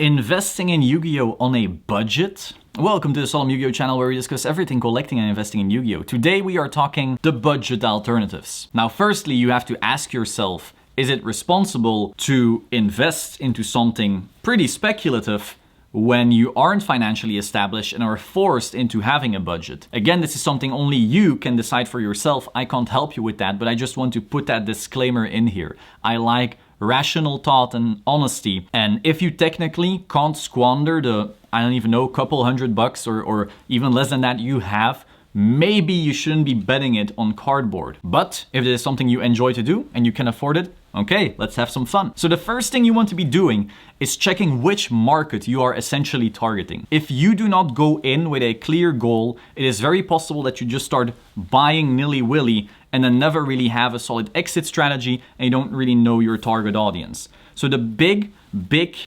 Investing in Yu-Gi-Oh! On a budget? Welcome to the Solemn Yu-Gi-Oh! Channel where we discuss everything collecting and investing in Yu-Gi-Oh! Today we are talking the budget alternatives. Now firstly you have to ask yourself, is it responsible to invest into something pretty speculative when you aren't financially established and are forced into having a budget? Again, this is something only you can decide for yourself. I can't help you with that, but I just want to put that disclaimer in here. I like rational thought and honesty, and if you technically can't squander the, I don't even know, couple $100 or even less than that you have, maybe you shouldn't be betting it on cardboard. But if it is something you enjoy to do and you can afford it, okay, let's have some fun. So the first thing you want to be doing is checking which market you are essentially targeting. If you do not go in with a clear goal, it is very possible that you just start buying nilly-willy and then never really have a solid exit strategy and you don't really know your target audience. So the big,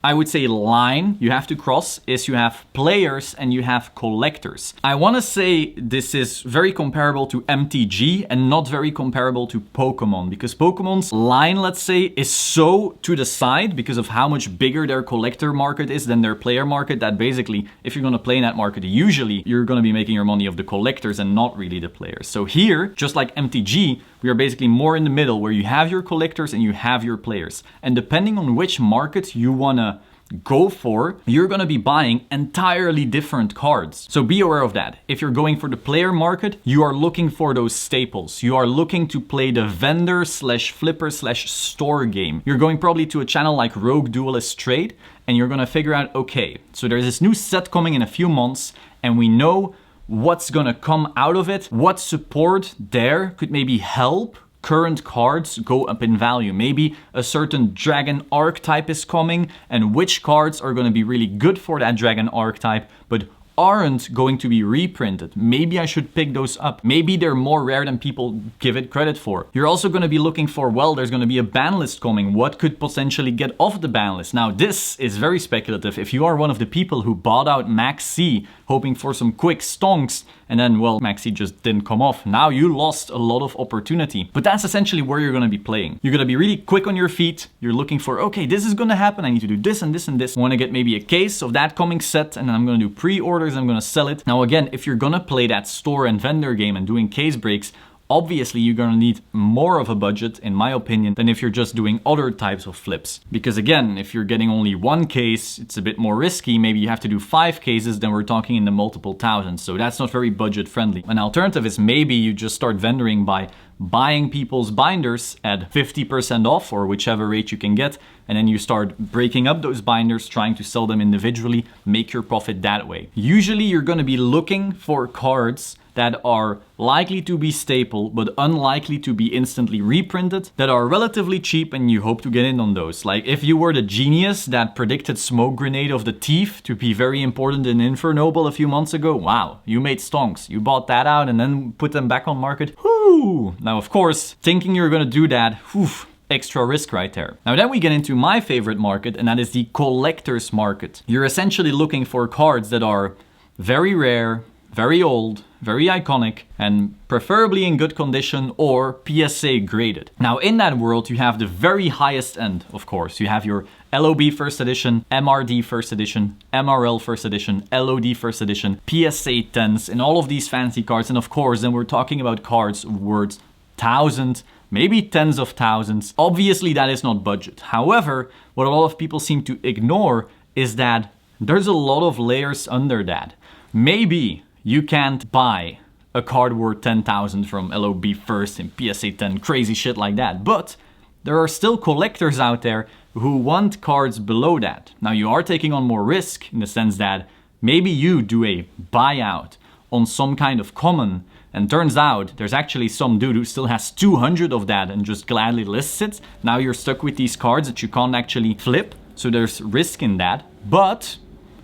I would say, line you have to cross is you have players and you have collectors. I want to say this is very comparable to MTG and not very comparable to Pokemon, because Pokemon's line, let's say, is so to the side because of how much bigger their collector market is than their player market that basically, if you're going to play in that market, usually you're going to be making your money off the collectors and not really the players. So here, just like MTG, we are basically more in the middle where you have your collectors and you have your players. And depending on which market you want to go for, you're going to be buying entirely different cards. So be aware of that. If you're going for the player market, you are looking for those staples. You are looking to play the vendor slash flipper slash store game. You're going probably to a channel like Rogue Duelist Trade and you're going to figure out, okay, so there's this new set coming in a few months and we know what's going to come out of it. What support there could maybe help current cards go up in value. Maybe a certain dragon archetype is coming and which cards are going to be really good for that dragon archetype but aren't going to be reprinted. Maybe I should pick those up. Maybe they're more rare than people give it credit for. You're also going to be looking for, well, there's going to be a ban list coming. What could potentially get off the ban list? Now, this is very speculative. If you are one of the people who bought out Max C hoping for some quick stonks and then, well, Max C just didn't come off, now you lost a lot of opportunity. But that's essentially where you're going to be playing. You're going to be really quick on your feet. You're looking for, okay, this is going to happen. I need to do this and this and this. I want to get maybe a case of that coming set and then I'm going to do pre-orders. I'm going to sell it. Now again, if you're gonna play that store and vendor game and doing case breaks, obviously you're gonna need more of a budget, in my opinion, than if you're just doing other types of flips. Because again, if you're getting only one case, it's a bit more risky. Maybe you have to do 5 cases, then we're talking in the multiple thousands. So that's not very budget friendly. An alternative is maybe you just start vendoring by buying people's binders at 50% off or whichever rate you can get, and then you start breaking up those binders, trying to sell them individually, make your profit that way. Usually you're going to be looking for cards that are likely to be staple but unlikely to be instantly reprinted, that are relatively cheap and you hope to get in on those. Like if you were the genius that predicted Smoke Grenade of the Thief to be very important in Infernoble a few months ago, wow, you made stonks. You bought that out and then put them back on market. Whoo! Now of course, thinking you're gonna do that, whew, extra risk right there. Now then we get into my favorite market, and that is the collector's market. You're essentially looking for cards that are very rare, very old, very iconic, and preferably in good condition or PSA graded. Now in that world you have the very highest end, of course. You have your LOB first edition, MRD first edition, MRL first edition, LOD first edition, PSA 10s, and all of these fancy cards. And of course then we're talking about cards worth thousands, maybe tens of thousands. Obviously that is not budget. However, what a lot of people seem to ignore is that there's a lot of layers under that. Maybe you can't buy a card worth 10,000 from LOB first and PSA 10, crazy shit like that. But there are still collectors out there who want cards below that. Now you are taking on more risk in the sense that maybe you do a buyout on some kind of common and turns out there's actually some dude who still has 200 of that and just gladly lists it. Now you're stuck with these cards that you can't actually flip. So there's risk in that. But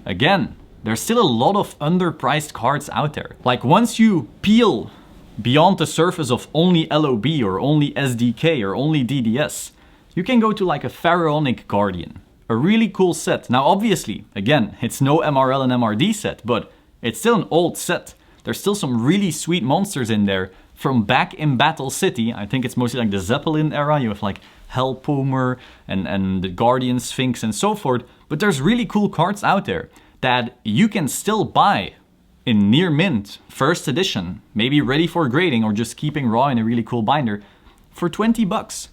again, there's still a lot of underpriced cards out there. Like once you peel beyond the surface of only LOB or only SDK or only DDS, you can go to like a Pharaonic Guardian. A really cool set. Now obviously, again, it's no MRL and MRD set, but it's still an old set. There's still some really sweet monsters in there from back in Battle City. I think it's mostly like the Zeppelin era. You have like Hellpoomer and the Guardian Sphinx and so forth. But there's really cool cards out there that you can still buy in near mint, first edition, maybe ready for grading or just keeping raw in a really cool binder for 20 bucks.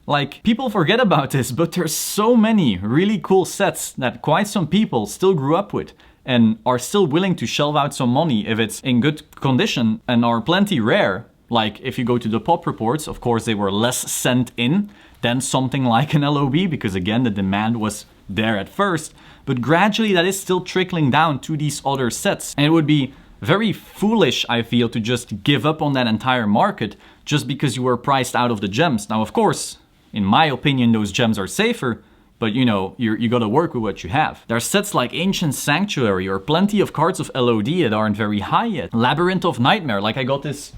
Like, people forget about this, but there's so many really cool sets that quite some people still grew up with and are still willing to shell out some money if it's in good condition and are plenty rare. Like, if you go to the pop reports, of course they were less sent in than something like an LOB, because again, the demand was there at first, but gradually that is still trickling down to these other sets. And it would be very foolish, I feel, to just give up on that entire market just because you were priced out of the gems. Now, of course, in my opinion, those gems are safer, but you know, you gotta work with what you have. There are sets like Ancient Sanctuary or plenty of cards of LOD that aren't very high yet. Labyrinth of Nightmare, like I got this...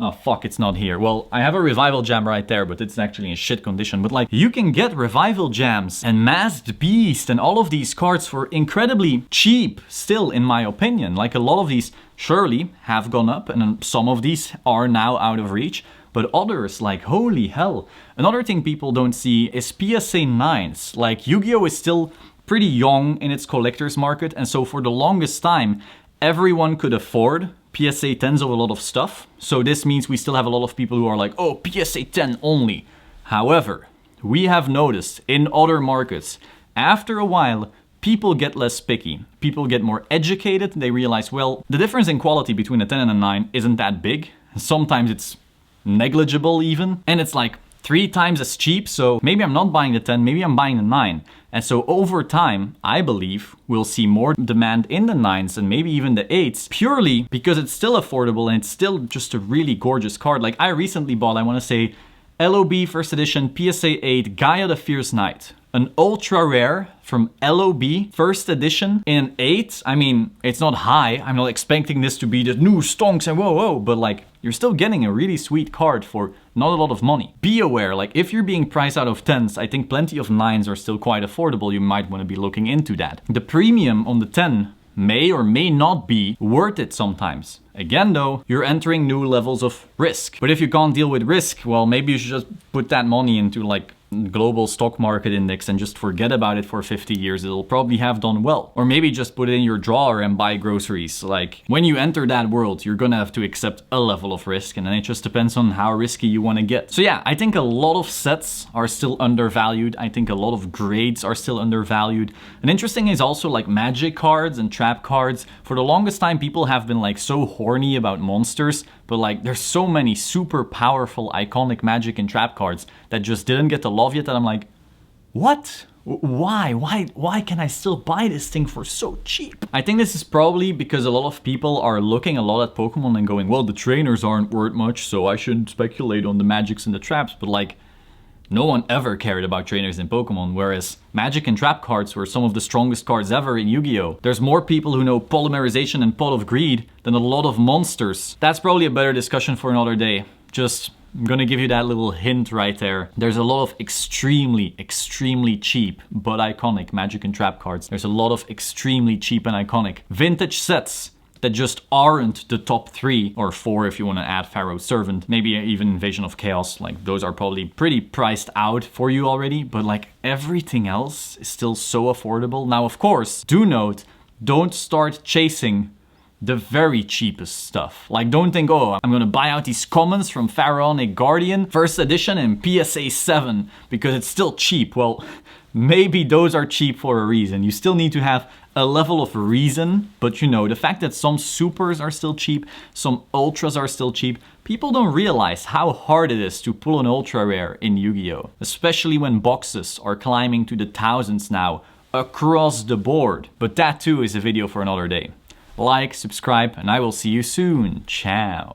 Oh fuck, it's not here. Well, I have a Revival Jam right there, but it's actually in shit condition. But like, you can get Revival Jams and Masked Beast and all of these cards for incredibly cheap still, in my opinion. Like, a lot of these surely have gone up and some of these are now out of reach. But others, like, holy hell. Another thing people don't see is PSA 9s. Like, Yu-Gi-Oh! Is still pretty young in its collector's market, and so for the longest time, everyone could afford PSA 10s of a lot of stuff. So this means we still have a lot of people who are like, oh, PSA 10 only. However, we have noticed in other markets, after a while, people get less picky. People get more educated. They realize, well, the difference in quality between a 10 and a 9 isn't that big. Sometimes it's negligible even, and it's like 3 times as cheap, so maybe I'm not buying the 10, maybe I'm buying the 9. And so over time, I believe we'll see more demand in the 9s and maybe even the 8s, purely because it's still affordable and it's still just a really gorgeous card. Like, I recently bought, I want to say, LOB first edition PSA 8 Gaia the Fierce Knight. An ultra rare from LOB first edition in an 8. I mean, it's not high. I'm not expecting this to be the new stonks and whoa, but like, you're still getting a really sweet card for not a lot of money. Be aware, like, if you're being priced out of 10s, I think plenty of 9s are still quite affordable. You might want to be looking into that. The premium on the 10 may or may not be worth it sometimes. Again though, you're entering new levels of risk. But if you can't deal with risk, well, maybe you should just put that money into like global stock market index and just forget about it for 50 years. It'll probably have done well. Or maybe just put it in your drawer and buy groceries. Like, when you enter that world, you're gonna have to accept a level of risk, and then it just depends on how risky you want to get. So yeah, I think a lot of sets are still undervalued. I think a lot of grades are still undervalued. And interesting is also like magic cards and trap cards. For the longest time, people have been like so horny about monsters, but like, there's so many super powerful iconic magic and trap cards that just didn't get the love yet, that I'm like, what? Why can I still buy this thing for so cheap? I think this is probably because a lot of people are looking a lot at Pokemon and going, well, the trainers aren't worth much, so I shouldn't speculate on the magics and the traps. But like, no one ever cared about trainers in Pokemon, whereas magic and trap cards were some of the strongest cards ever in Yu-Gi-Oh! There's more people who know Polymerization and Pot of Greed than a lot of monsters. That's probably a better discussion for another day. Just, I'm gonna give you that little hint right there. There's a lot of extremely cheap but iconic magic and trap cards. There's a lot of extremely cheap and iconic vintage sets that just aren't the top 3 or 4 if you want to add Pharaoh's Servant, maybe even Invasion of Chaos. Like, those are probably pretty priced out for you already, but like, everything else is still so affordable. Now, of course, do note, don't start chasing the very cheapest stuff. Like, don't think, oh, I'm gonna buy out these commons from Pharaonic Guardian first edition in PSA 7 because it's still cheap. Well, maybe those are cheap for a reason. You still need to have a level of reason, but you know, the fact that some supers are still cheap, some ultras are still cheap, people don't realize how hard it is to pull an ultra rare in Yu-Gi-Oh! Especially when boxes are climbing to the thousands now across the board. But that too is a video for another day. Like, subscribe, and I will see you soon. Ciao.